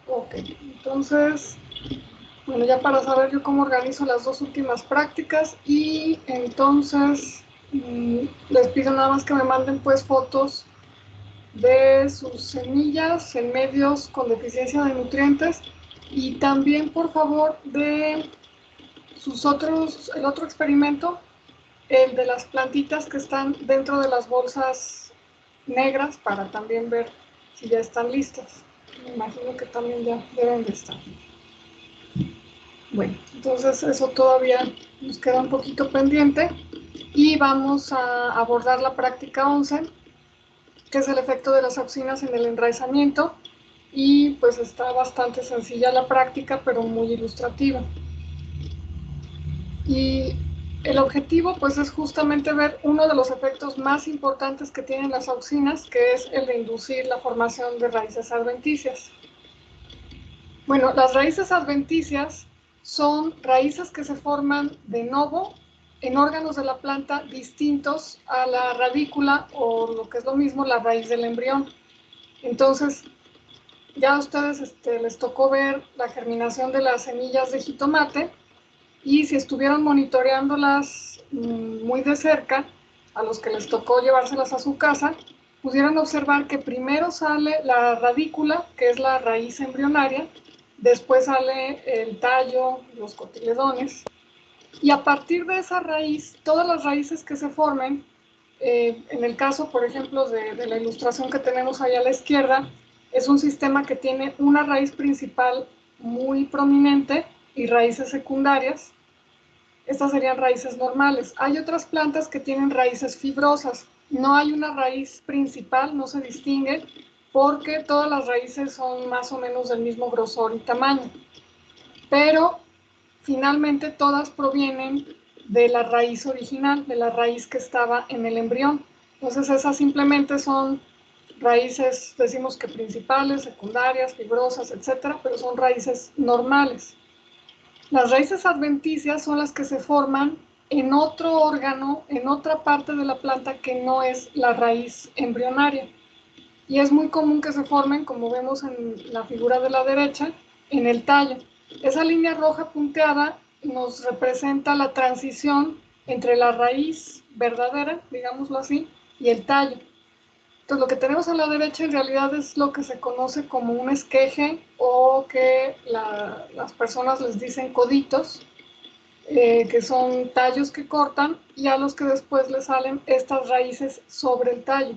Ok, entonces, bueno, ya para saber yo cómo organizo las dos últimas prácticas y entonces les pido nada más que me manden pues fotos de sus semillas en medios con deficiencia de nutrientes y también por favor de el otro experimento, el de las plantitas que están dentro de las bolsas negras para también ver si ya están listas. Me imagino que también ya deben de estar. Bueno, entonces eso todavía nos queda un poquito pendiente y vamos a abordar la práctica 11, que es el efecto de las auxinas en el enraizamiento, y pues está bastante sencilla la práctica, pero muy ilustrativa. Y el objetivo pues es justamente ver uno de los efectos más importantes que tienen las auxinas, que es el de inducir la formación de raíces adventicias. Bueno, las raíces adventicias son raíces que se forman de novo en órganos de la planta distintos a la radícula o lo que es lo mismo, la raíz del embrión. Entonces, ya a ustedes les tocó ver la germinación de las semillas de jitomate y si estuvieron monitoreándolas muy de cerca, a los que les tocó llevárselas a su casa, pudieron observar que primero sale la radícula, que es la raíz embrionaria, después sale el tallo, los cotiledones, y a partir de esa raíz, todas las raíces que se formen, en el caso, por ejemplo, de la ilustración que tenemos ahí a la izquierda, es un sistema que tiene una raíz principal muy prominente y raíces secundarias. Estas serían raíces normales. Hay otras plantas que tienen raíces fibrosas. No hay una raíz principal, no se distingue, porque todas las raíces son más o menos del mismo grosor y tamaño. Pero finalmente todas provienen de la raíz original, de la raíz que estaba en el embrión. Entonces esas simplemente son raíces, decimos que principales, secundarias, fibrosas, etcétera, pero son raíces normales. Las raíces adventicias son las que se forman en otro órgano, en otra parte de la planta que no es la raíz embrionaria. Y es muy común que se formen, como vemos en la figura de la derecha, en el tallo. Esa línea roja punteada nos representa la transición entre la raíz verdadera, digámoslo así, y el tallo. Entonces, lo que tenemos a la derecha en realidad es lo que se conoce como un esqueje o que las personas les dicen coditos, que son tallos que cortan y a los que después le salen estas raíces sobre el tallo.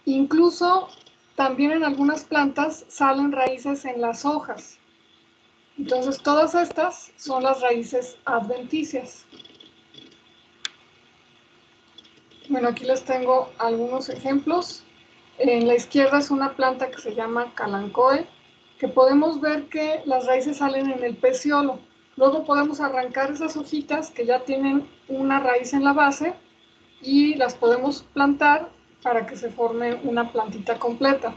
Incluso también en algunas plantas salen raíces en las hojas. Entonces todas estas son las raíces adventicias. Bueno, aquí les tengo algunos ejemplos. En la izquierda es una planta que se llama calancoe, que podemos ver que las raíces salen en el peciolo. Luego podemos arrancar esas hojitas que ya tienen una raíz en la base y las podemos plantar para que se forme una plantita completa.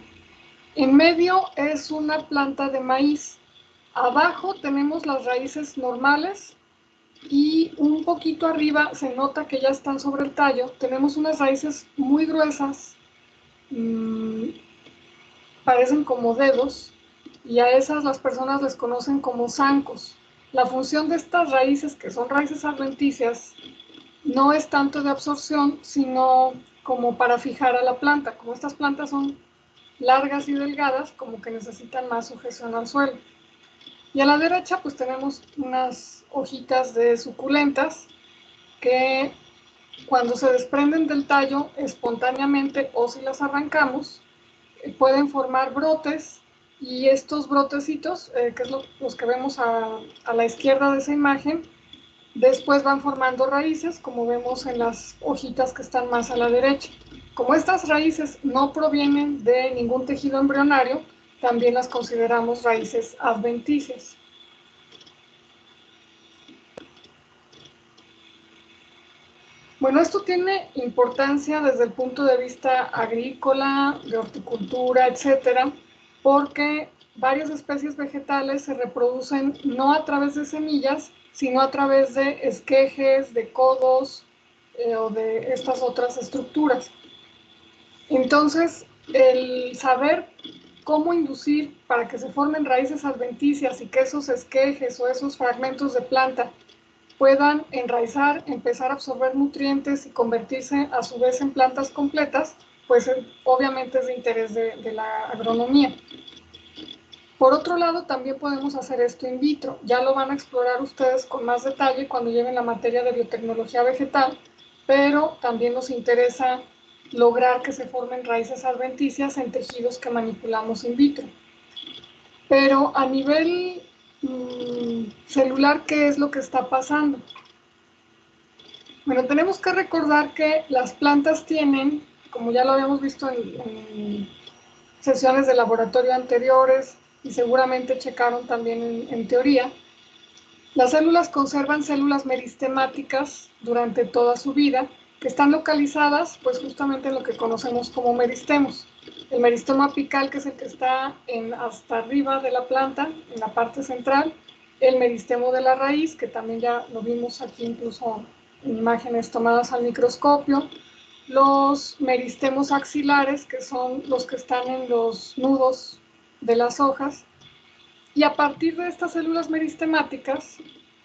En medio es una planta de maíz. Abajo tenemos las raíces normales y un poquito arriba se nota que ya están sobre el tallo. Tenemos unas raíces muy gruesas, parecen como dedos, y a esas las personas les conocen como zancos. La función de estas raíces, que son raíces adventicias, no es tanto de absorción, sino como para fijar a la planta. Como estas plantas son largas y delgadas, como que necesitan más sujeción al suelo. Y a la derecha pues tenemos unas hojitas de suculentas que cuando se desprenden del tallo espontáneamente o si las arrancamos, pueden formar brotes y estos brotecitos, que es los que vemos a la izquierda de esa imagen, después van formando raíces, como vemos en las hojitas que están más a la derecha. Como estas raíces no provienen de ningún tejido embrionario, también las consideramos raíces adventicias. Bueno, esto tiene importancia desde el punto de vista agrícola, de horticultura, etcétera, porque varias especies vegetales se reproducen no a través de semillas, sino a través de esquejes, de codos o de estas otras estructuras. Entonces, el saber cómo inducir para que se formen raíces adventicias y que esos esquejes o esos fragmentos de planta puedan enraizar, empezar a absorber nutrientes y convertirse a su vez en plantas completas, pues obviamente es de interés de la agronomía. Por otro lado, también podemos hacer esto in vitro. Ya lo van a explorar ustedes con más detalle cuando lleven la materia de biotecnología vegetal, pero también nos interesa lograr que se formen raíces adventicias en tejidos que manipulamos in vitro. Pero a nivel celular, ¿qué es lo que está pasando? Bueno, tenemos que recordar que las plantas tienen, como ya lo habíamos visto en sesiones de laboratorio anteriores y seguramente checaron también en teoría, las células conservan células meristemáticas durante toda su vida, que están localizadas pues justamente en lo que conocemos como meristemos. El meristemo apical, que es el que está hasta arriba de la planta, en la parte central, el meristemo de la raíz, que también ya lo vimos aquí incluso en imágenes tomadas al microscopio, los meristemos axilares, que son los que están en los nudos de las hojas, y a partir de estas células meristemáticas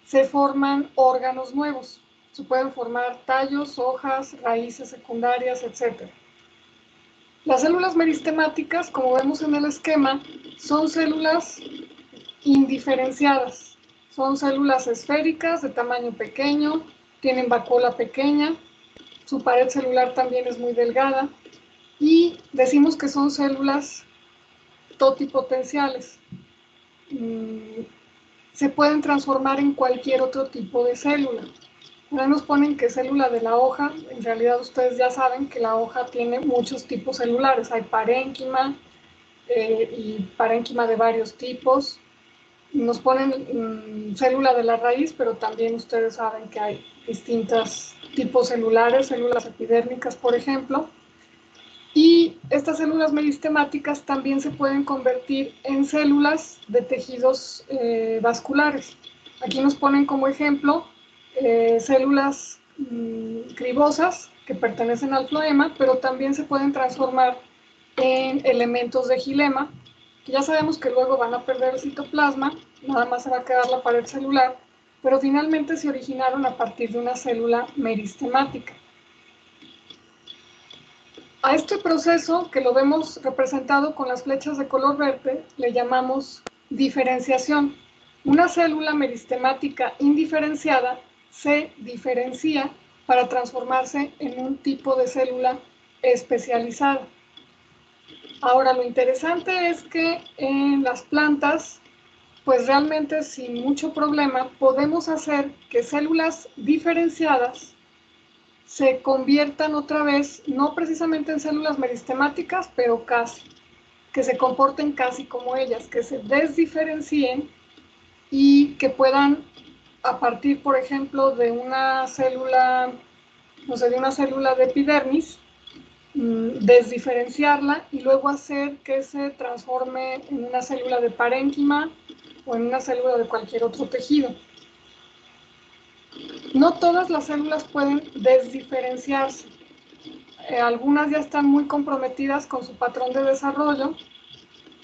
se forman órganos nuevos. Se pueden formar tallos, hojas, raíces secundarias, etc. Las células meristemáticas, como vemos en el esquema, son células indiferenciadas. Son células esféricas de tamaño pequeño, tienen vacuola pequeña, su pared celular también es muy delgada y decimos que son células totipotenciales. Se pueden transformar en cualquier otro tipo de célula. Ahora nos ponen que célula de la hoja, en realidad ustedes ya saben que la hoja tiene muchos tipos celulares, hay parénquima y parénquima de varios tipos. Nos ponen célula de la raíz, pero también ustedes saben que hay distintos tipos celulares, células epidérmicas, por ejemplo. Y estas células meristemáticas también se pueden convertir en células de tejidos vasculares. Aquí nos ponen como ejemplo células cribosas que pertenecen al floema, pero también se pueden transformar en elementos de xilema, que ya sabemos que luego van a perder el citoplasma, nada más se va a quedar la pared celular, pero finalmente se originaron a partir de una célula meristemática. A este proceso, que lo vemos representado con las flechas de color verde, le llamamos diferenciación. Una célula meristemática indiferenciada se diferencia para transformarse en un tipo de célula especializada. Ahora, lo interesante es que en las plantas, pues realmente sin mucho problema, podemos hacer que células diferenciadas se conviertan otra vez, no precisamente en células meristemáticas, pero casi, que se comporten casi como ellas, que se desdiferencien y que puedan, a partir, por ejemplo, de una célula, no sé, de una célula de epidermis, desdiferenciarla y luego hacer que se transforme en una célula de parénquima o en una célula de cualquier otro tejido. No todas las células pueden desdiferenciarse. Algunas ya están muy comprometidas con su patrón de desarrollo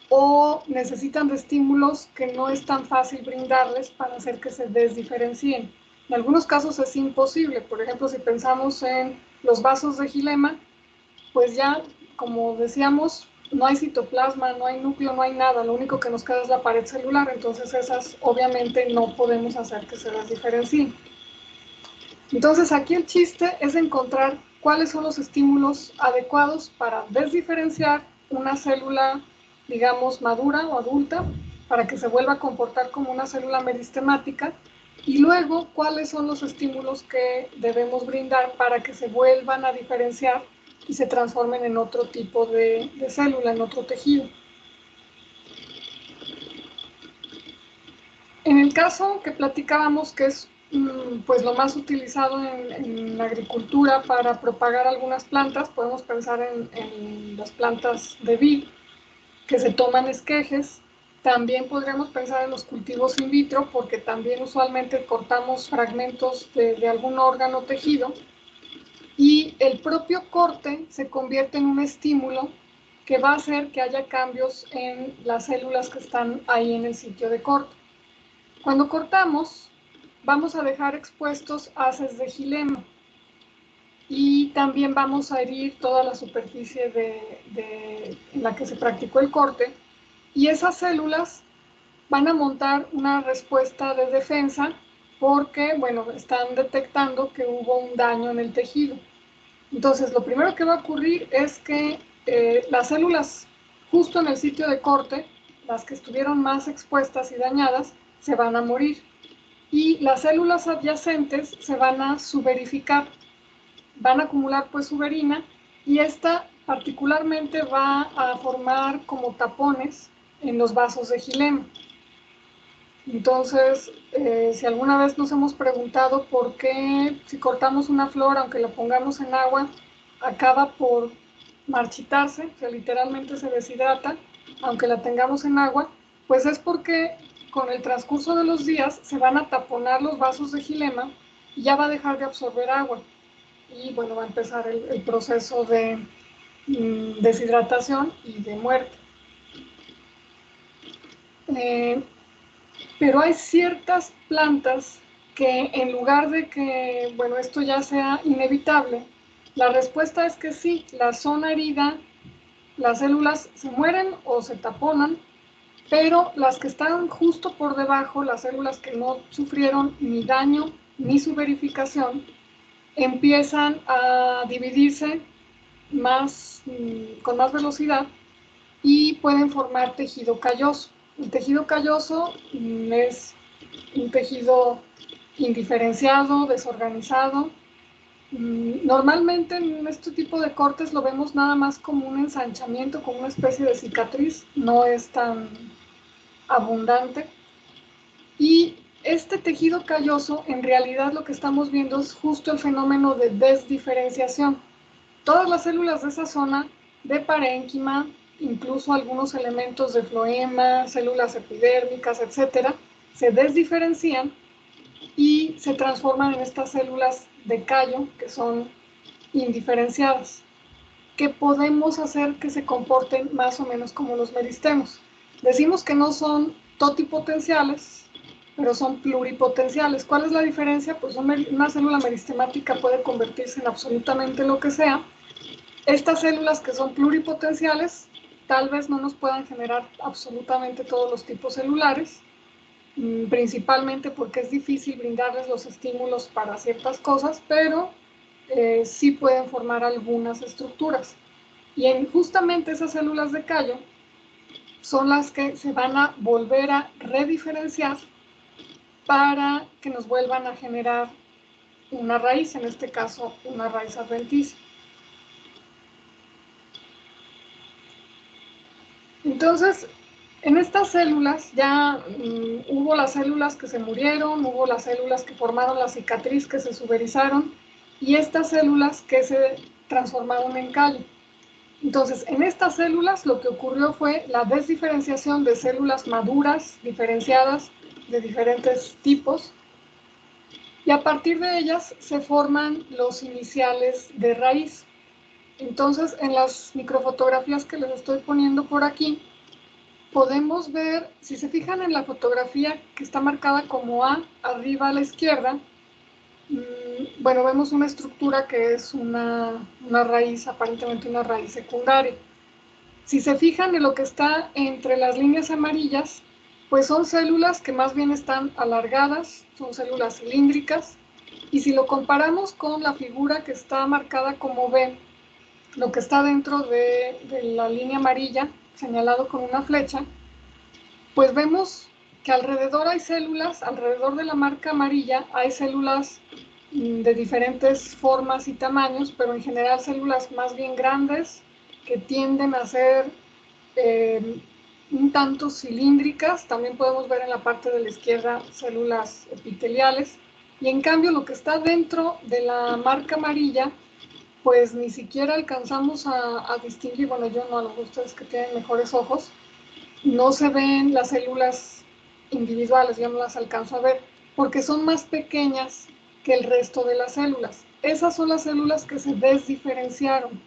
o necesitan de estímulos que no es tan fácil brindarles para hacer que se desdiferencien. En algunos casos es imposible. Por ejemplo, si pensamos en los vasos de xilema, pues ya, como decíamos, no hay citoplasma, no hay núcleo, no hay nada. Lo único que nos queda es la pared celular. Entonces esas obviamente no podemos hacer que se desdiferencien. Entonces aquí el chiste es encontrar cuáles son los estímulos adecuados para desdiferenciar una célula, digamos, madura o adulta, para que se vuelva a comportar como una célula meristemática, y luego cuáles son los estímulos que debemos brindar para que se vuelvan a diferenciar y se transformen en otro tipo de célula, en otro tejido. En el caso que platicábamos, que es pues lo más utilizado en la agricultura para propagar algunas plantas, podemos pensar en las plantas de vid, que se toman esquejes. También podríamos pensar en los cultivos in vitro, porque también usualmente cortamos fragmentos de algún órgano o tejido, y el propio corte se convierte en un estímulo que va a hacer que haya cambios en las células que están ahí en el sitio de corte. Cuando cortamos, vamos a dejar expuestos haces de xilema y también vamos a herir toda la superficie en la que se practicó el corte, y esas células van a montar una respuesta de defensa porque, bueno, están detectando que hubo un daño en el tejido. Entonces, lo primero que va a ocurrir es que las células justo en el sitio de corte, las que estuvieron más expuestas y dañadas, se van a morir. Y las células adyacentes se van a suberificar, van a acumular pues suberina, y esta particularmente va a formar como tapones en los vasos de xilema. Entonces, si alguna vez nos hemos preguntado por qué si cortamos una flor, aunque la pongamos en agua, acaba por marchitarse, o sea, literalmente se deshidrata, aunque la tengamos en agua, pues es porque con el transcurso de los días se van a taponar los vasos de xilema y ya va a dejar de absorber agua. Y bueno, va a empezar el proceso de deshidratación y de muerte. Pero hay ciertas plantas que en lugar de que, bueno, esto ya sea inevitable, la respuesta es que sí, la zona herida, las células se mueren o se taponan, pero las que están justo por debajo, las células que no sufrieron ni daño ni suberificación, empiezan a dividirse con más velocidad y pueden formar tejido calloso. El tejido calloso es un tejido indiferenciado, desorganizado. Normalmente en este tipo de cortes lo vemos nada más como un ensanchamiento, como una especie de cicatriz, no es tan abundante. Y este tejido calloso, en realidad lo que estamos viendo es justo el fenómeno de desdiferenciación. Todas las células de esa zona de parénquima, incluso algunos elementos de floema, células epidérmicas, etcétera, se desdiferencian y se transforman en estas células de callo que son indiferenciadas, que podemos hacer que se comporten más o menos como los meristemos. Decimos que no son totipotenciales, pero son pluripotenciales. ¿Cuál es la diferencia? Pues una célula meristemática puede convertirse en absolutamente lo que sea. Estas células que son pluripotenciales tal vez no nos puedan generar absolutamente todos los tipos celulares, principalmente porque es difícil brindarles los estímulos para ciertas cosas, pero sí pueden formar algunas estructuras. Y justamente esas células de callo son las que se van a volver a rediferenciar para que nos vuelvan a generar una raíz, en este caso una raíz adventicia. Entonces, en estas células ya hubo las células que se murieron, hubo las células que formaron la cicatriz, que se suberizaron, y estas células que se transformaron en callo. Entonces, en estas células lo que ocurrió fue la desdiferenciación de células maduras, diferenciadas, de diferentes tipos, y a partir de ellas se forman los iniciales de raíz. Entonces, en las microfotografías que les estoy poniendo por aquí, podemos ver, si se fijan en la fotografía que está marcada como A, arriba a la izquierda, bueno, vemos una estructura que es una raíz, aparentemente una raíz secundaria. Si se fijan en lo que está entre las líneas amarillas, pues son células que más bien están alargadas, son células cilíndricas, y si lo comparamos con la figura que está marcada como B, lo que está dentro de la línea amarilla, señalado con una flecha, pues vemos que alrededor hay células, alrededor de la marca amarilla hay células de diferentes formas y tamaños, pero en general células más bien grandes que tienden a ser un tanto cilíndricas. También podemos ver en la parte de la izquierda células epiteliales, y en cambio lo que está dentro de la marca amarilla pues ni siquiera alcanzamos a distinguir. Bueno, yo no, a los de ustedes que tienen mejores ojos, no se ven las células individuales, yo no las alcanzo a ver, porque son más pequeñas que el resto de las células. Esas son las células que se desdiferenciaron.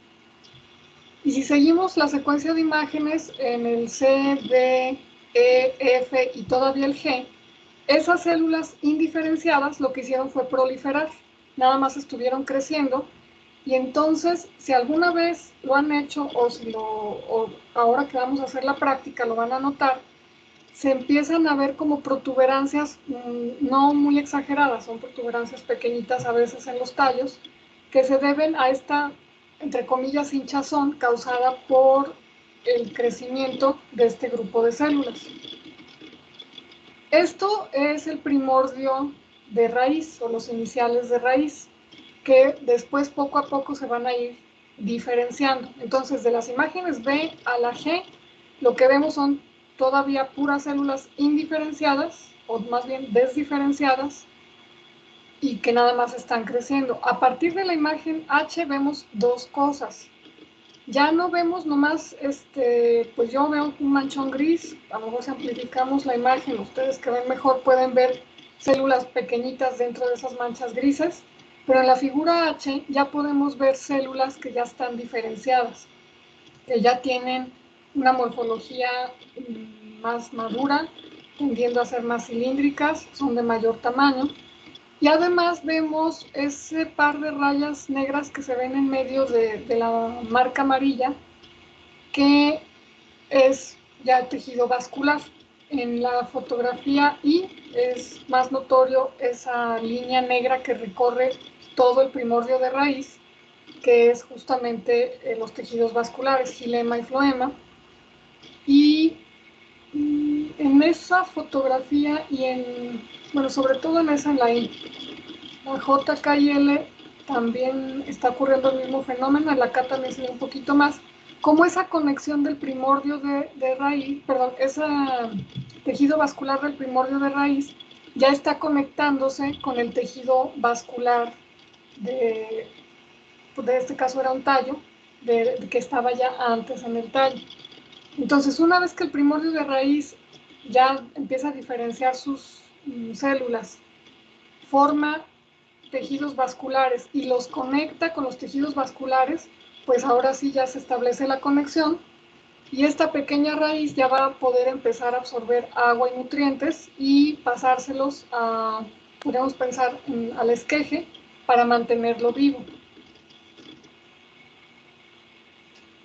Y si seguimos la secuencia de imágenes en el C, D, E, F y todavía el G, esas células indiferenciadas lo que hicieron fue proliferar, nada más estuvieron creciendo. Y entonces, si alguna vez lo han hecho o ahora que vamos a hacer la práctica lo van a notar, se empiezan a ver como protuberancias no muy exageradas, son protuberancias pequeñitas a veces en los tallos, que se deben a esta, entre comillas, hinchazón causada por el crecimiento de este grupo de células. Esto es el primordio de raíz o los iniciales de raíz, que después poco a poco se van a ir diferenciando. Entonces, de las imágenes B a la G, lo que vemos son todavía puras células indiferenciadas, o más bien desdiferenciadas, y que nada más están creciendo. A partir de la imagen H vemos dos cosas. Ya no vemos nomás, pues yo veo un manchón gris, a lo mejor si amplificamos la imagen, ustedes que ven mejor pueden ver células pequeñitas dentro de esas manchas grises, pero en la figura H ya podemos ver células que ya están diferenciadas, que ya tienen una morfología más madura, tendiendo a ser más cilíndricas, son de mayor tamaño. Y además vemos ese par de rayas negras que se ven en medio de la marca amarilla, que es ya tejido vascular. En la fotografía I es más notorio esa línea negra que recorre todo el primordio de raíz, que es justamente los tejidos vasculares, xilema y floema. Y en esa fotografía bueno, sobre todo en esa, en la I, la J, K y L también está ocurriendo el mismo fenómeno, en la K también se ve un poquito más, como esa conexión del primordio de raíz, perdón, ese tejido vascular del primordio de raíz ya está conectándose con el tejido vascular de este caso era un tallo, que estaba ya antes en el tallo. Entonces, una vez que el primordio de raíz ya empieza a diferenciar sus células, forma tejidos vasculares y los conecta con los tejidos vasculares, pues ahora sí ya se establece la conexión y esta pequeña raíz ya va a poder empezar a absorber agua y nutrientes y pasárselos podríamos pensar, al esqueje para mantenerlo vivo.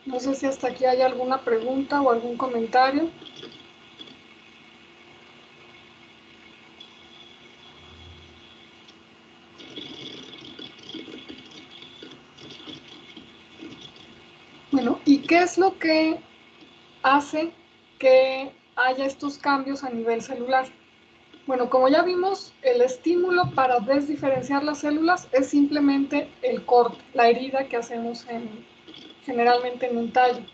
No sé si hasta aquí hay alguna pregunta o algún comentario. Bueno, ¿y qué es lo que hace que haya estos cambios a nivel celular? Bueno, como ya vimos, el estímulo para desdiferenciar las células es simplemente el corte, la herida que hacemos generalmente en un tallo.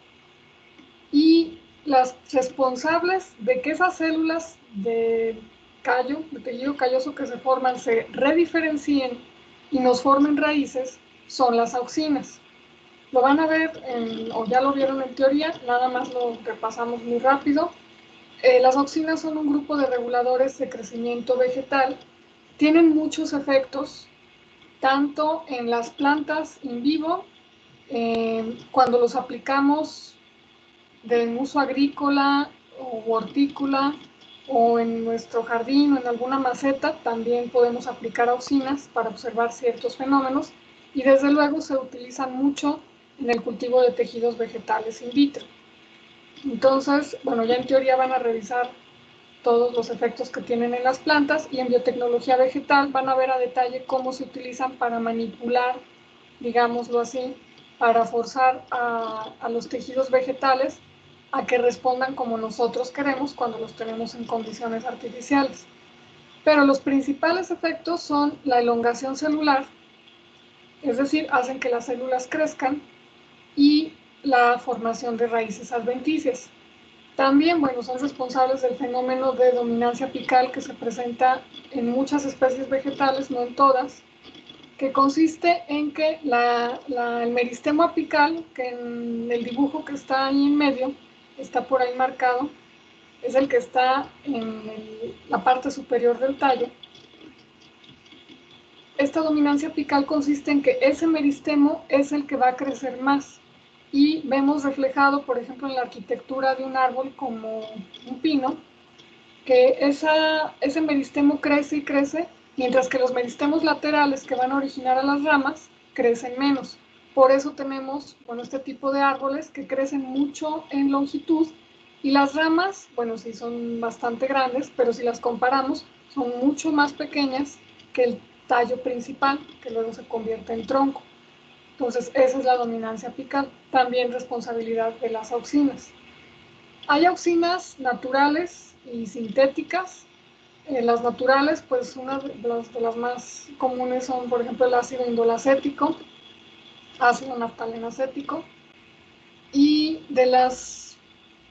Y las responsables de que esas células de callo, de tejido calloso que se forman, se rediferencien y nos formen raíces, son las auxinas. Lo van a ver, o ya lo vieron en teoría, nada más lo repasamos muy rápido. Las auxinas son un grupo de reguladores de crecimiento vegetal. Tienen muchos efectos, tanto en las plantas in vivo, cuando los aplicamos de uso agrícola o hortícola, o en nuestro jardín o en alguna maceta, también podemos aplicar auxinas para observar ciertos fenómenos, y desde luego se utilizan mucho en el cultivo de tejidos vegetales in vitro. Entonces, bueno, ya en teoría van a revisar todos los efectos que tienen en las plantas, y en biotecnología vegetal van a ver a detalle cómo se utilizan para manipular, digámoslo así, para forzar a los tejidos vegetales a que respondan como nosotros queremos cuando los tenemos en condiciones artificiales. Pero los principales efectos son la elongación celular, es decir, hacen que las células crezcan, y la formación de raíces adventicias. También, bueno, son responsables del fenómeno de dominancia apical que se presenta en muchas especies vegetales, no en todas, que consiste en que el meristemo apical, que en el dibujo que está ahí en medio, está por ahí marcado, es el que está en la parte superior del tallo. Esta dominancia apical consiste en que ese meristemo es el que va a crecer más, y vemos reflejado, por ejemplo, en la arquitectura de un árbol como un pino, que ese meristemo crece y crece, mientras que los meristemos laterales que van a originar a las ramas crecen menos. Por eso tenemos, bueno, este tipo de árboles que crecen mucho en longitud y las ramas, bueno, sí son bastante grandes, pero si las comparamos, son mucho más pequeñas que el tallo principal, que luego se convierte en tronco. Entonces, esa es la dominancia apical, también responsabilidad de las auxinas. Hay auxinas naturales y sintéticas. Las naturales, pues una de las más comunes son, por ejemplo, el ácido indolacético, ácido naftalenacético, y de las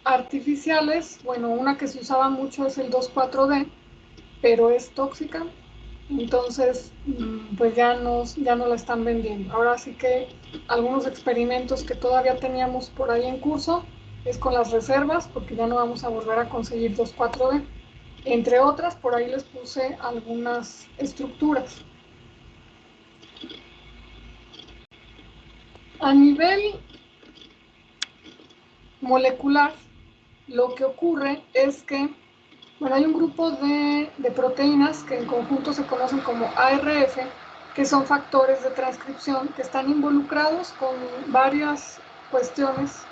artificiales, bueno, una que se usaba mucho es el 2,4-D, pero es tóxica, entonces pues ya no la están vendiendo. Ahora sí que algunos experimentos que todavía teníamos por ahí en curso es con las reservas, porque ya no vamos a volver a conseguir 2,4-D. Entre otras, por ahí les puse algunas estructuras. A nivel molecular, lo que ocurre es que, bueno, hay un grupo de proteínas que en conjunto se conocen como ARF, que son factores de transcripción que están involucrados con varias cuestiones,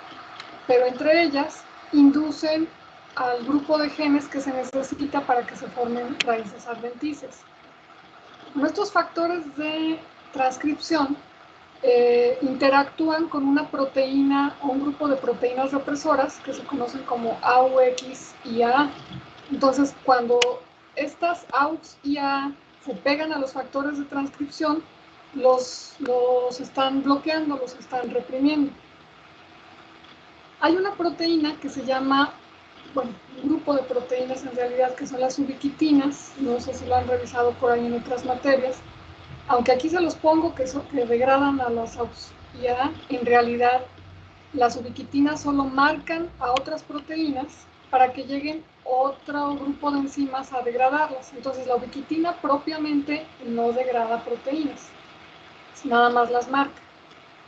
pero entre ellas inducen al grupo de genes que se necesita para que se formen raíces adventicias. Nuestros factores de transcripción interactúan con una proteína o un grupo de proteínas represoras que se conocen como AUX y AA. Entonces, cuando estas AUX y AA se pegan a los factores de transcripción, los están bloqueando, los están reprimiendo. Hay una proteína que se llama, bueno, un grupo de proteínas en realidad que son las ubiquitinas, no sé si lo han revisado por ahí en otras materias, aunque aquí se los pongo que degradan a las AUX y AA, en realidad las ubiquitinas solo marcan a otras proteínas para que lleguen otro grupo de enzimas a degradarlas. Entonces la ubiquitina propiamente no degrada proteínas, nada más las marca.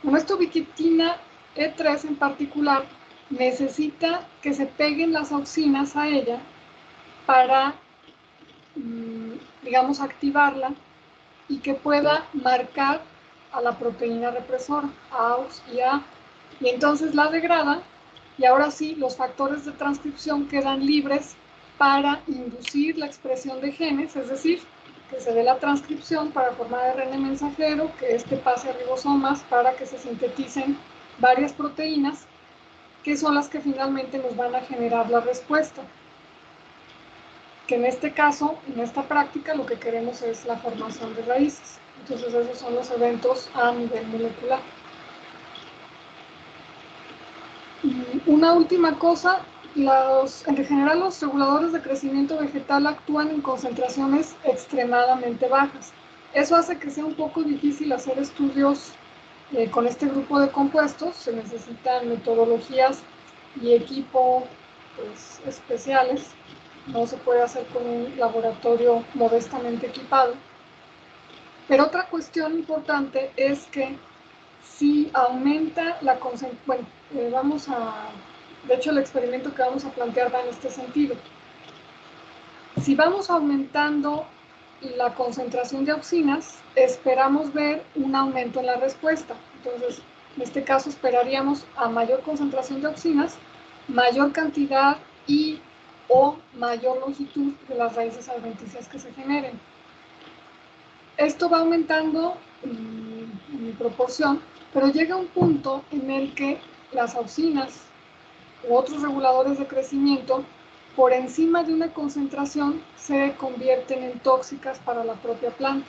Bueno, esta ubiquitina E3 en particular necesita que se peguen las auxinas a ella para, digamos, activarla y que pueda marcar a la proteína represora, AUX y A. Y entonces la degrada y ahora sí los factores de transcripción quedan libres para inducir la expresión de genes, es decir, que se dé la transcripción para formar ARN mensajero, que este pase a ribosomas para que se sinteticen varias proteínas, que son las que finalmente nos van a generar la respuesta. Que en este caso, en esta práctica, lo que queremos es la formación de raíces. Entonces esos son los eventos a nivel molecular. Y una última cosa, en general los reguladores de crecimiento vegetal actúan en concentraciones extremadamente bajas. Eso hace que sea un poco difícil hacer estudios con este grupo de compuestos. Se necesitan metodologías y equipo pues, especiales. No se puede hacer con un laboratorio modestamente equipado. Pero otra cuestión importante es que si aumenta la concentración, de hecho el experimento que vamos a plantear va en este sentido. Si vamos aumentando la concentración de auxinas, esperamos ver un aumento en la respuesta. Entonces, en este caso esperaríamos a mayor concentración de auxinas, mayor cantidad y o mayor longitud de las raíces adventicias que se generen. Esto va aumentando en proporción, pero llega un punto en el que las auxinas u otros reguladores de crecimiento, por encima de una concentración, se convierten en tóxicas para la propia planta.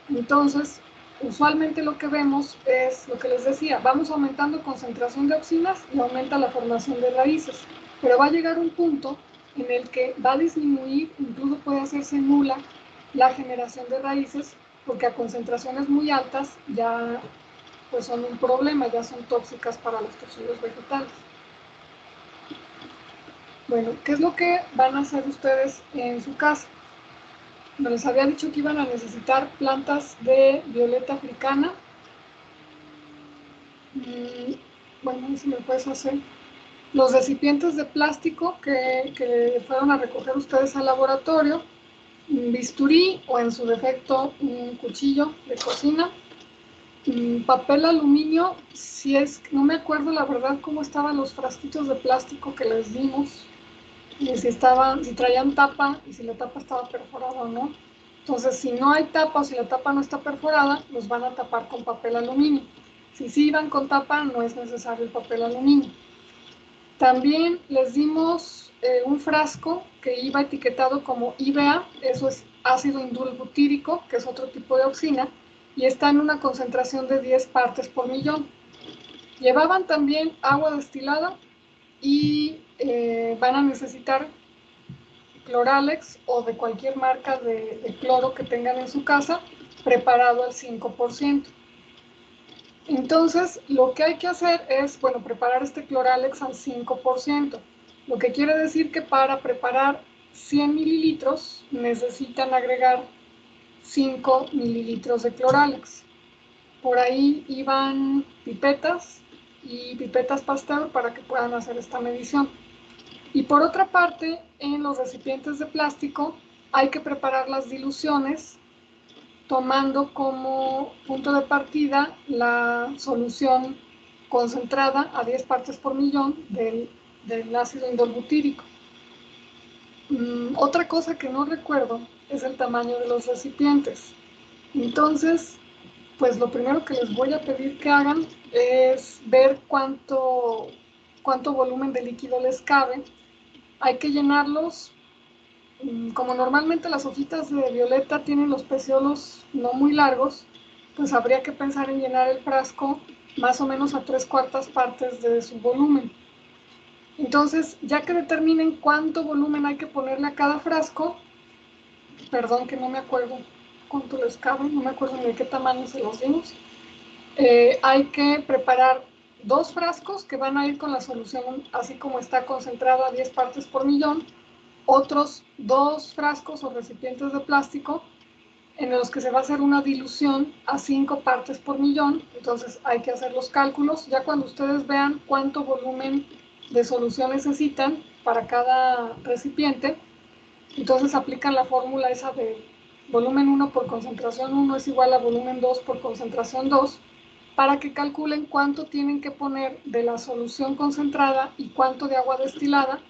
Entonces, usualmente lo que vemos es lo que les decía, vamos aumentando concentración de auxinas y aumenta la formación de raíces, pero va a llegar un punto en el que va a disminuir, incluso puede hacerse nula la generación de raíces, porque a concentraciones muy altas ya pues son un problema, ya son tóxicas para los tejidos vegetales. Bueno, ¿qué es lo que van a hacer ustedes en su casa? Les había dicho que iban a necesitar plantas de violeta africana. bueno, si me puedes hacer. Los recipientes de plástico que fueron a recoger ustedes al laboratorio, un bisturí o en su defecto un cuchillo de cocina, papel aluminio, si es, no me acuerdo la verdad cómo estaban los frasquitos de plástico que les dimos, y si traían tapa y si la tapa estaba perforada o no. Entonces, si no hay tapa o si la tapa no está perforada, los van a tapar con papel aluminio. Si sí iban con tapa, no es necesario el papel aluminio. También les dimos un frasco que iba etiquetado como IBA, eso es ácido indolbutírico, que es otro tipo de auxina, y está en una concentración de 10 partes por millón. Llevaban también agua destilada y van a necesitar Cloralex o de cualquier marca de cloro que tengan en su casa, preparado al 5%. Entonces, lo que hay que hacer es, bueno, preparar este Cloralex al 5%. Lo que quiere decir que para preparar 100 mililitros necesitan agregar 5 mililitros de Cloralex. Por ahí iban pipetas y pipetas Pasteur para que puedan hacer esta medición. Y por otra parte, en los recipientes de plástico hay que preparar las diluciones tomando como punto de partida la solución concentrada a 10 partes por millón del ácido indolbutírico. Otra cosa que no recuerdo es el tamaño de los recipientes. Entonces, pues lo primero que les voy a pedir que hagan es ver cuánto volumen de líquido les cabe. Hay que llenarlos, como normalmente las hojitas de violeta tienen los peciolos no muy largos, pues habría que pensar en llenar el frasco más o menos a 3/4 partes de su volumen. Entonces, ya que determinen cuánto volumen hay que ponerle a cada frasco, perdón que no me acuerdo cuánto les cabe, no me acuerdo ni de qué tamaño se los dimos, hay que preparar 2 frascos que van a ir con la solución así como está concentrada a 10 partes por millón, otros 2 frascos o recipientes de plástico en los que se va a hacer una dilución a 5 partes por millón. Entonces hay que hacer los cálculos. Ya cuando ustedes vean cuánto volumen de solución necesitan para cada recipiente, entonces aplican la fórmula esa de volumen 1 por concentración 1 es igual a volumen 2 por concentración 2, para que calculen cuánto tienen que poner de la solución concentrada y cuánto de agua destilada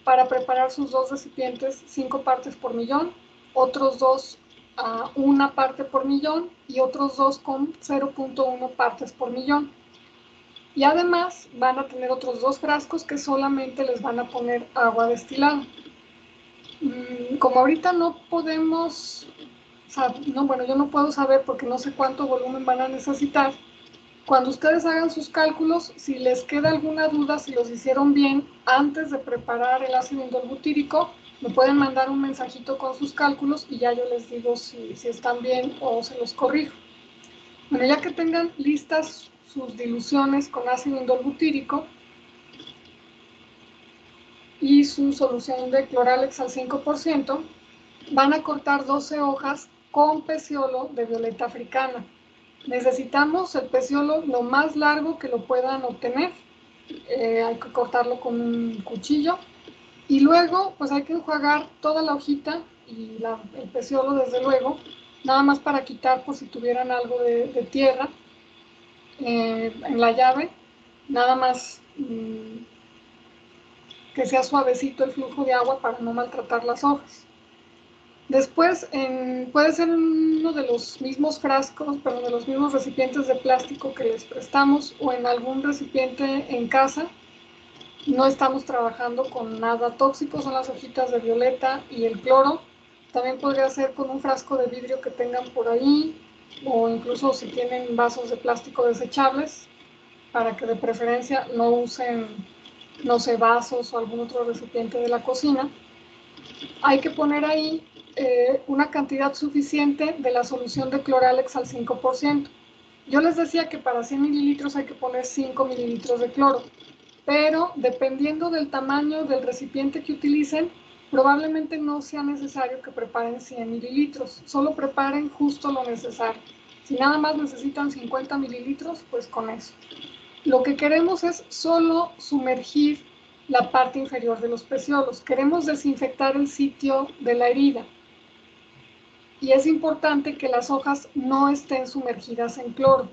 para preparar sus 2 recipientes 5 partes por millón, otros 2 a 1 parte por millón y otros 2 con 0.1 partes por millón. Y además van a tener otros 2 frascos que solamente les van a poner agua destilada. Como ahorita no podemos, bueno, yo no puedo saber porque no sé cuánto volumen van a necesitar. Cuando ustedes hagan sus cálculos, si les queda alguna duda, si los hicieron bien antes de preparar el ácido indolbutírico, me pueden mandar un mensajito con sus cálculos y ya yo les digo si están bien o se los corrijo. Bueno, ya que tengan listas sus diluciones con ácido indolbutírico y su solución de Cloralex al 5%, van a cortar 12 hojas con peciolo de violeta africana. Necesitamos el peciolo lo más largo que lo puedan obtener. Hay que cortarlo con un cuchillo y luego pues hay que enjuagar toda la hojita y el peciolo desde luego, nada más para quitar por si tuvieran algo de tierra en la llave, nada más que sea suavecito el flujo de agua para no maltratar las hojas. Después, puede ser en uno de los mismos frascos, perdón, de los mismos recipientes de plástico que les prestamos o en algún recipiente en casa. No estamos trabajando con nada tóxico, son las hojitas de violeta y el cloro. También podría ser con un frasco de vidrio que tengan por ahí o incluso si tienen vasos de plástico desechables, para que de preferencia no usen, no sé, vasos o algún otro recipiente de la cocina. Hay que poner ahí una cantidad suficiente de la solución de Cloralex al 5%. Yo les decía que para 100 mililitros hay que poner 5 mililitros de cloro, pero dependiendo del tamaño del recipiente que utilicen, probablemente no sea necesario que preparen 100 mililitros, solo preparen justo lo necesario. Si nada más necesitan 50 mililitros, pues con eso. Lo que queremos es solo sumergir la parte inferior de los peciolos. Queremos desinfectar el sitio de la herida. Y es importante que las hojas no estén sumergidas en cloro.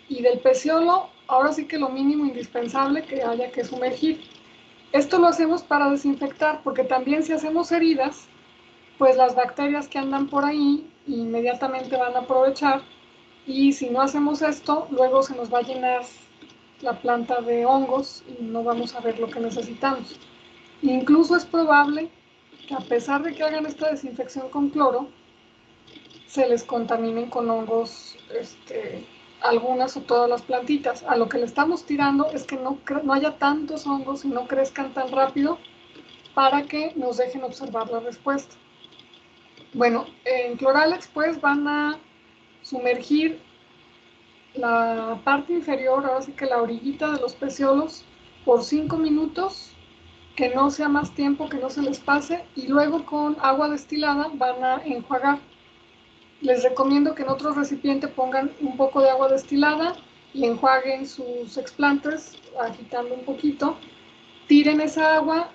Y del peciolo, ahora sí que lo mínimo indispensable que haya que sumergir. Esto lo hacemos para desinfectar, porque también si hacemos heridas, pues las bacterias que andan por ahí inmediatamente van a aprovechar, y si no hacemos esto, luego se nos va a llenar la planta de hongos y no vamos a ver lo que necesitamos. Incluso es probable que a pesar de que hagan esta desinfección con cloro, se les contaminen con hongos algunas o todas las plantitas. A lo que le estamos tirando es que no haya tantos hongos y no crezcan tan rápido para que nos dejen observar la respuesta. Bueno, en Cloralex pues van a sumergir la parte inferior, ahora sí que la orillita de los peciolos, por 5 minutos, que no sea más tiempo, que no se les pase, y luego con agua destilada van a enjuagar. Les recomiendo que en otro recipiente pongan un poco de agua destilada y enjuaguen sus explantes agitando un poquito. Tiren esa agua,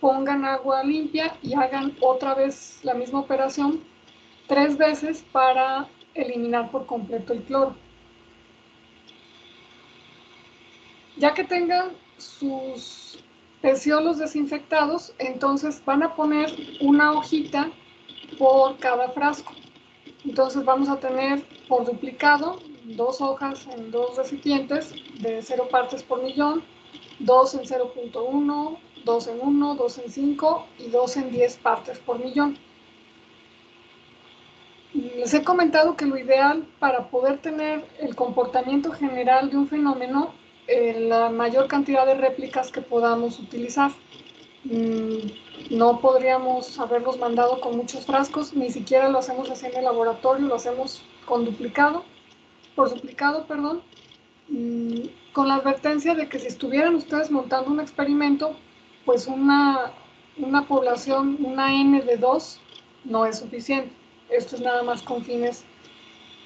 pongan agua limpia y hagan otra vez la misma operación 3 veces para eliminar por completo el cloro. Ya que tengan sus peciolos desinfectados, entonces van a poner una hojita por cada frasco. Entonces vamos a tener por duplicado 2 hojas en 2 recipientes de 0 partes por millón, 2 en 0.1, 2 en 1, 2 en 5 y 2 en 10 partes por millón. Les he comentado que lo ideal para poder tener el comportamiento general de un fenómeno, la mayor cantidad de réplicas que podamos utilizar. No podríamos haberlos mandado con muchos frascos, ni siquiera lo hacemos así en el laboratorio, lo hacemos por duplicado, con la advertencia de que si estuvieran ustedes montando un experimento, pues una población, una N de 2, no es suficiente. Esto es nada más con fines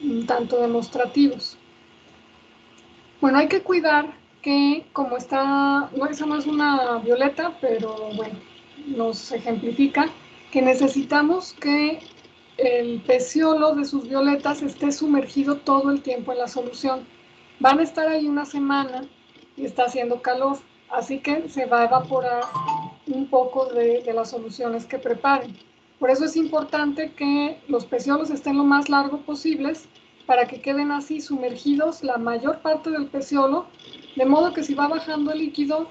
un tanto demostrativos. Bueno, hay que cuidar que como está, no, esa no es una violeta, pero bueno, nos ejemplifica que necesitamos que el peciolo de sus violetas esté sumergido todo el tiempo en la solución. Van a estar ahí una semana y está haciendo calor, así que se va a evaporar un poco de las soluciones que preparen. Por eso es importante que los peciolos estén lo más largo posibles para que queden así sumergidos la mayor parte del peciolo, de modo que si va bajando el líquido,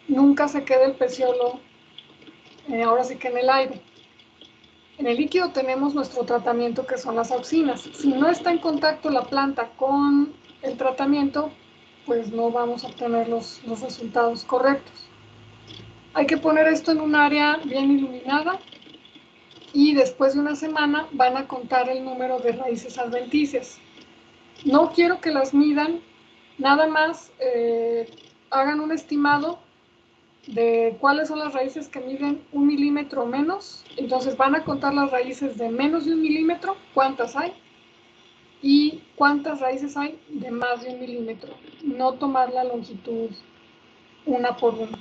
nunca se quede el peciolo ahora sí que en el aire. En el líquido tenemos nuestro tratamiento, que son las auxinas. Si no está en contacto la planta con el tratamiento, pues no vamos a obtener los resultados correctos. Hay que poner esto en un área bien iluminada y después de una semana van a contar el número de raíces adventicias. No quiero que las midan, nada más hagan un estimado de cuáles son las raíces que miden 1 milímetro o menos. Entonces van a contar las raíces de menos de 1 milímetro, cuántas hay, y cuántas raíces hay de más de 1 milímetro. No tomar la longitud una por una.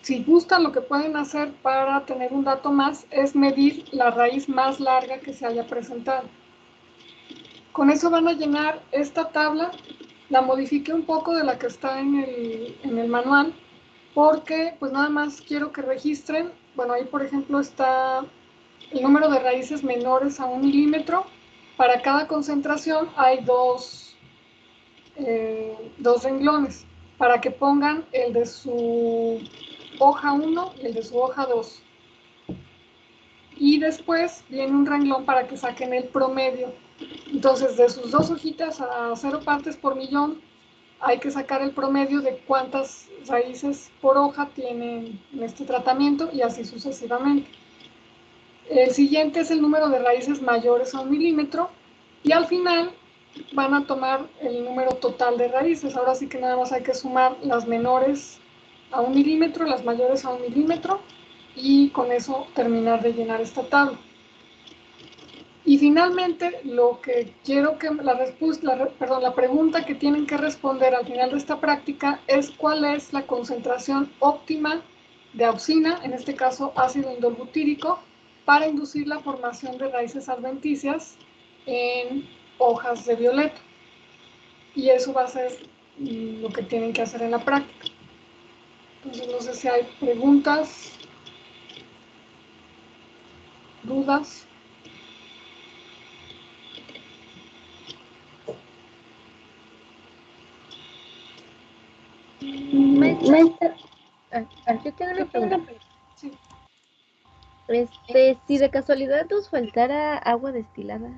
Si gustan, lo que pueden hacer para tener un dato más es medir la raíz más larga que se haya presentado. Con eso van a llenar esta tabla. La modifiqué un poco de la que está en el manual, porque pues nada más quiero que registren. Bueno, ahí por ejemplo está el número de raíces menores a 1 milímetro. Para cada concentración hay dos renglones, para que pongan el de su hoja 1 y el de su hoja 2. Y después viene un renglón para que saquen el promedio. Entonces, de sus 2 hojitas a 0 partes por millón, hay que sacar el promedio de cuántas raíces por hoja tienen en este tratamiento y así sucesivamente. El siguiente es el número de raíces mayores a 1 milímetro y al final van a tomar el número total de raíces. Ahora sí que nada más hay que sumar las menores a 1 milímetro, las mayores a 1 milímetro, y con eso terminar de llenar esta tabla. Y finalmente, lo que quiero que la pregunta que tienen que responder al final de esta práctica es cuál es la concentración óptima de auxina, en este caso ácido indolbutírico, para inducir la formación de raíces adventicias en hojas de violeta. Y eso va a ser lo que tienen que hacer en la práctica. Entonces, no sé si hay preguntas, dudas. Maestra, yo tengo una pregunta. Sí. Si de casualidad nos faltara agua destilada,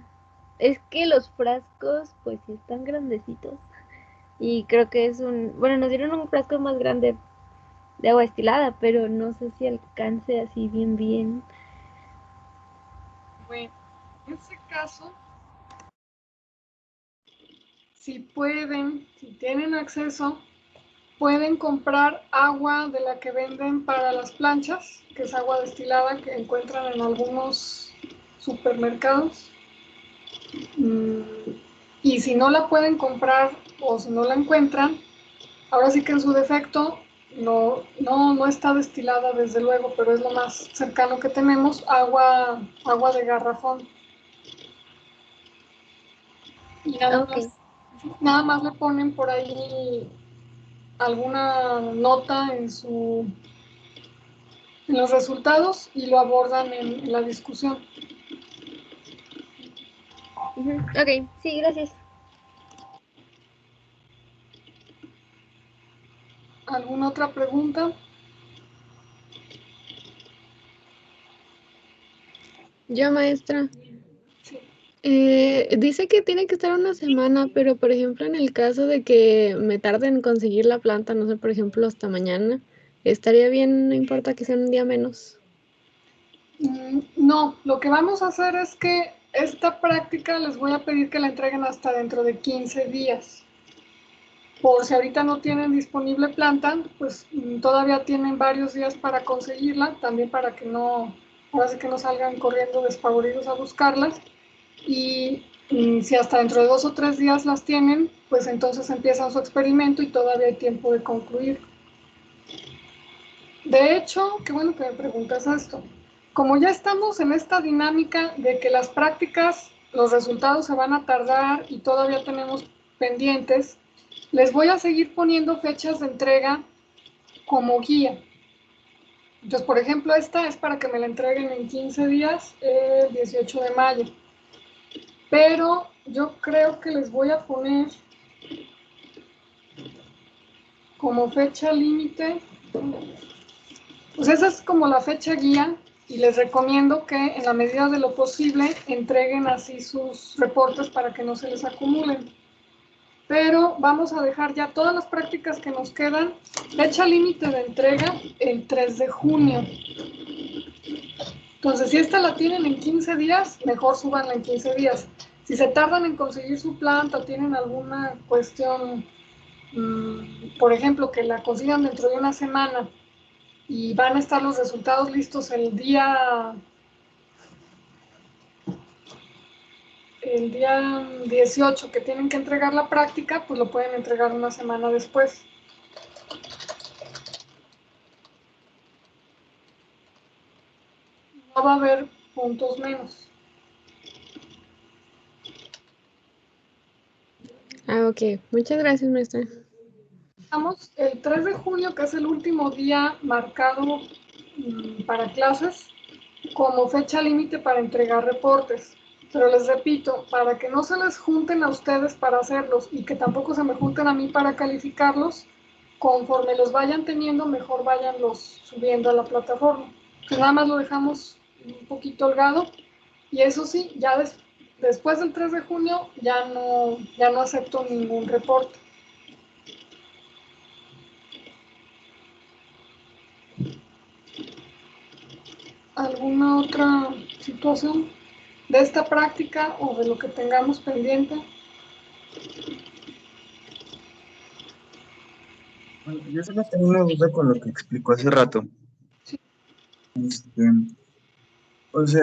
es que los frascos, pues sí están grandecitos. Y creo que bueno, nos dieron un frasco más grande de agua destilada, pero no sé si alcance así bien, bien. Bueno, en ese caso, si pueden, si tienen acceso, pueden comprar agua de la que venden para las planchas, que es agua destilada que encuentran en algunos supermercados. Y si no la pueden comprar o si no la encuentran, ahora sí que en su defecto no está destilada desde luego, pero es lo más cercano que tenemos, agua de garrafón. Y Ok. nada más le ponen por ahí alguna nota en los resultados y lo abordan en la discusión. Ok, sí, gracias. ¿Alguna otra pregunta? Yo, maestra, Sí. dice que tiene que estar una semana, pero por ejemplo, en el caso de que me tarde en conseguir la planta, no sé, por ejemplo, hasta mañana, estaría bien, no importa que sea un día menos. No, lo que vamos a hacer es que esta práctica les voy a pedir que la entreguen hasta dentro de 15 días. Por si ahorita no tienen disponible planta, pues todavía tienen varios días para conseguirla, también para que ahora sí que no salgan corriendo despavoridos a buscarlas. Y si hasta dentro de 2 o 3 días las tienen, pues entonces empiezan su experimento y todavía hay tiempo de concluir. De hecho, qué bueno que me preguntas esto. Como ya estamos en esta dinámica de que las prácticas, los resultados se van a tardar y todavía tenemos pendientes, les voy a seguir poniendo fechas de entrega como guía. Entonces, por ejemplo, esta es para que me la entreguen en 15 días, el 18 de mayo. Pero yo creo que les voy a poner como fecha límite, pues esa es como la fecha guía y les recomiendo que en la medida de lo posible entreguen así sus reportes para que no se les acumulen. Pero vamos a dejar ya todas las prácticas que nos quedan, fecha límite de entrega el 3 de junio. Entonces, si esta la tienen en 15 días, mejor súbanla en 15 días. Si se tardan en conseguir su planta, tienen alguna cuestión, por ejemplo, que la consigan dentro de una semana y van a estar los resultados listos el día 18 que tienen que entregar la práctica, pues lo pueden entregar una semana después. No va a haber puntos menos. Ah, ok. Muchas gracias, maestra. Estamos el 3 de junio, que es el último día marcado para clases, como fecha límite para entregar reportes. Pero les repito, para que no se les junten a ustedes para hacerlos y que tampoco se me junten a mí para calificarlos, conforme los vayan teniendo, mejor vayanlos subiendo a la plataforma. Entonces nada más lo dejamos un poquito holgado y eso sí, ya después del 3 de junio ya no acepto ningún reporte. ¿Alguna otra situación de esta práctica o de lo que tengamos pendiente? Bueno, yo solo tengo una duda con lo que explicó hace rato. Sí. Este, O sea,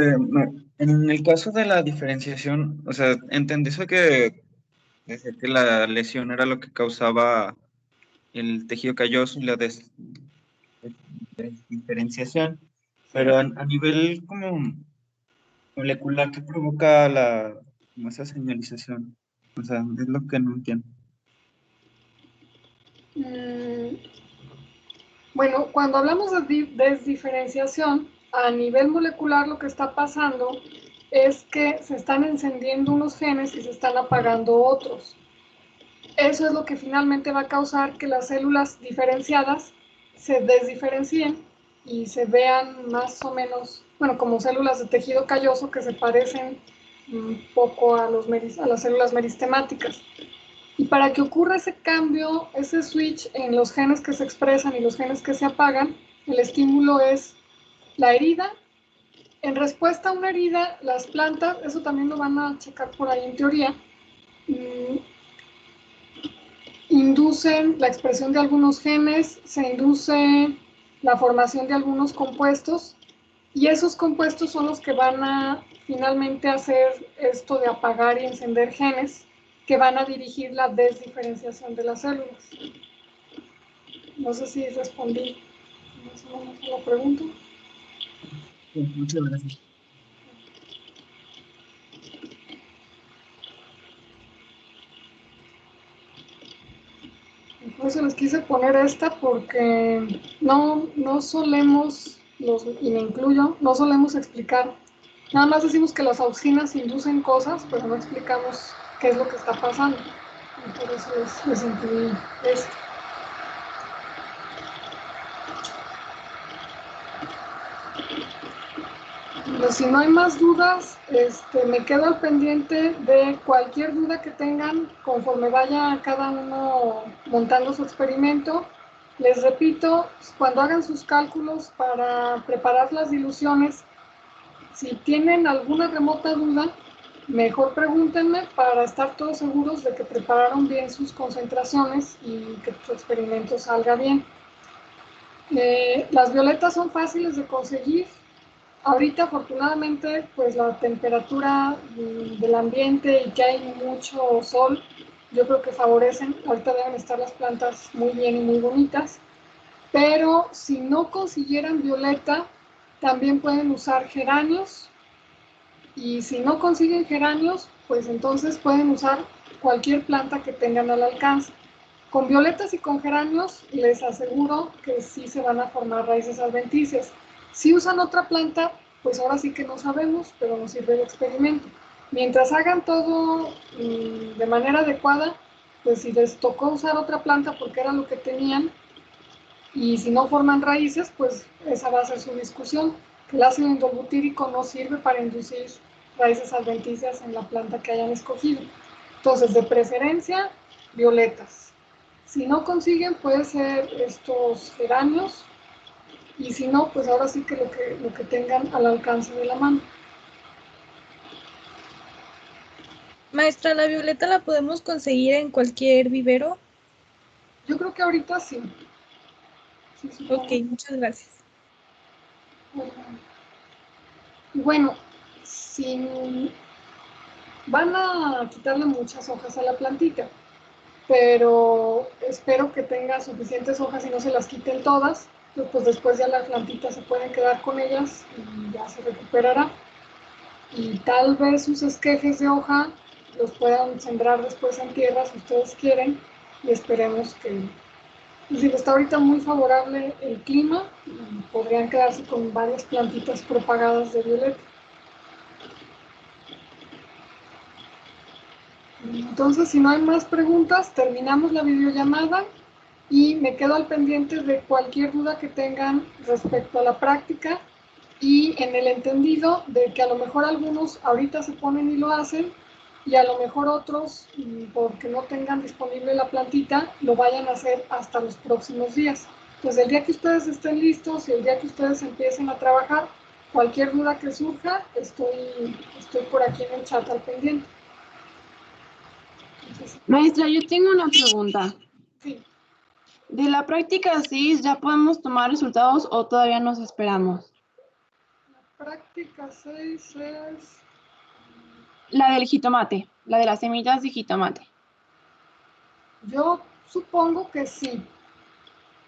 en el caso de la diferenciación, o sea, entendí eso que, desde que la lesión era lo que causaba el tejido calloso y la desdiferenciación, pero a nivel como molecular, ¿qué provoca como esa señalización? O sea, es lo que no entiendo. Mm, Bueno, cuando hablamos de desdiferenciación, a nivel molecular lo que está pasando es que se están encendiendo unos genes y se están apagando otros. Eso es lo que finalmente va a causar que las células diferenciadas se desdiferencien y se vean más o menos, bueno, como células de tejido calloso que se parecen un poco a las células meristemáticas. Y para que ocurra ese cambio, ese switch en los genes que se expresan y los genes que se apagan, el estímulo es la herida. En respuesta a una herida, las plantas, eso también lo van a checar por ahí en teoría, inducen la expresión de algunos genes, se induce la formación de algunos compuestos y esos compuestos son los que van a finalmente hacer esto de apagar y encender genes que van a dirigir la desdiferenciación de las células. No sé si respondí más o menos a la pregunta. Sí, muchas gracias. Por eso les quise poner esta porque no solemos, y me incluyo, no solemos explicar. Nada más decimos que las auxinas inducen cosas, pero no explicamos qué es lo que está pasando. Y por eso les incluí esto. Pero si no hay más dudas, me quedo al pendiente de cualquier duda que tengan conforme vaya cada uno montando su experimento. Les repito, cuando hagan sus cálculos para preparar las diluciones, si tienen alguna remota duda, mejor pregúntenme para estar todos seguros de que prepararon bien sus concentraciones y que su experimento salga bien. Las violetas son fáciles de conseguir. Ahorita afortunadamente pues la temperatura del ambiente y que hay mucho sol, yo creo que favorecen. Ahorita deben estar las plantas muy bien y muy bonitas. Pero si no consiguieran violeta, también pueden usar geranios. Y si no consiguen geranios, pues entonces pueden usar cualquier planta que tengan al alcance. Con violetas y con geranios les aseguro que sí se van a formar raíces adventicias. Si usan otra planta, pues ahora sí que no sabemos, pero nos sirve de experimento. Mientras hagan todo de manera adecuada, pues si les tocó usar otra planta porque era lo que tenían, y si no forman raíces, pues esa va a ser su discusión. El ácido indolbutírico no sirve para inducir raíces adventicias en la planta que hayan escogido. Entonces, de preferencia, violetas. Si no consiguen, puede ser estos geranios. Y si no, pues ahora sí que lo que tengan al alcance de la mano. Maestra, ¿la violeta la podemos conseguir en cualquier vivero? Yo creo que ahorita sí. Sí, supongo. Ok, muchas gracias. Bueno, si van a quitarle muchas hojas a la plantita, pero espero que tenga suficientes hojas y no se las quiten todas. Pues después ya las plantitas se pueden quedar con ellas y ya se recuperará. Y tal vez sus esquejes de hoja los puedan sembrar después en tierra si ustedes quieren y esperemos que, si está ahorita muy favorable el clima, podrían quedarse con varias plantitas propagadas de violeta. Entonces, si no hay más preguntas, terminamos la videollamada y me quedo al pendiente de cualquier duda que tengan respecto a la práctica y en el entendido de que a lo mejor algunos ahorita se ponen y lo hacen y a lo mejor otros, porque no tengan disponible la plantita, lo vayan a hacer hasta los próximos días. Entonces, el día que ustedes estén listos y el día que ustedes empiecen a trabajar, cualquier duda que surja, estoy por aquí en el chat al pendiente. Maestra, yo tengo una pregunta. Sí. ¿De la práctica CIS ya podemos tomar resultados o todavía nos esperamos? práctica 6 es... La del jitomate, la de las semillas de jitomate. Yo supongo que sí.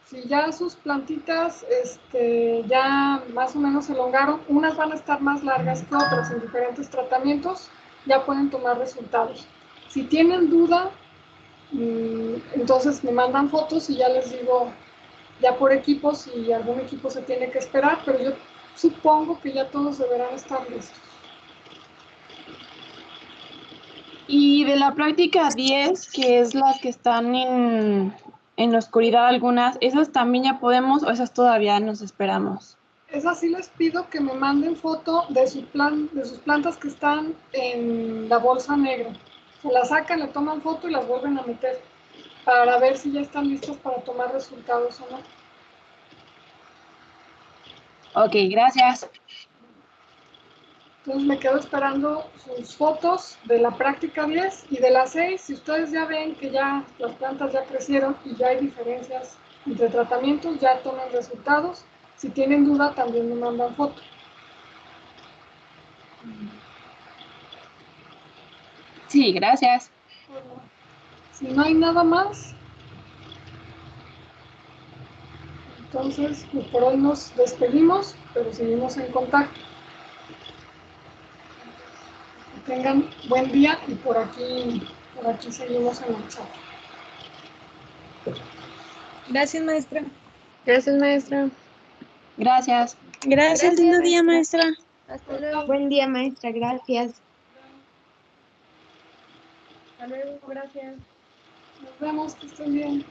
Si ya sus plantitas ya más o menos se elongaron, unas van a estar más largas que otras en diferentes tratamientos, ya pueden tomar resultados. Si tienen duda, entonces me mandan fotos y ya les digo, ya por equipos, si algún equipo se tiene que esperar, pero yo supongo que ya todos deberán estar listos. Y de la práctica 10, que es las que están en oscuridad algunas, ¿esas también ya podemos o esas todavía nos esperamos? Esas sí les pido que me manden foto de sus plantas que están en la bolsa negra. Se las sacan, le toman foto y las vuelven a meter para ver si ya están listas para tomar resultados o no. Ok, gracias. Entonces me quedo esperando sus fotos de la práctica 10 y de la 6. Si ustedes ya ven que ya las plantas ya crecieron y ya hay diferencias entre tratamientos, ya toman resultados. Si tienen duda, también me mandan foto. Sí, gracias. Bueno, si no hay nada más, entonces pues por hoy nos despedimos, pero seguimos en contacto. Que tengan buen día y por aquí seguimos en el chat. Gracias, maestra. Gracias, maestra. Gracias. Gracias, lindo día, maestra. Hasta luego. Buen día, maestra. Gracias. Hasta luego, gracias. Nos vemos, que estén bien.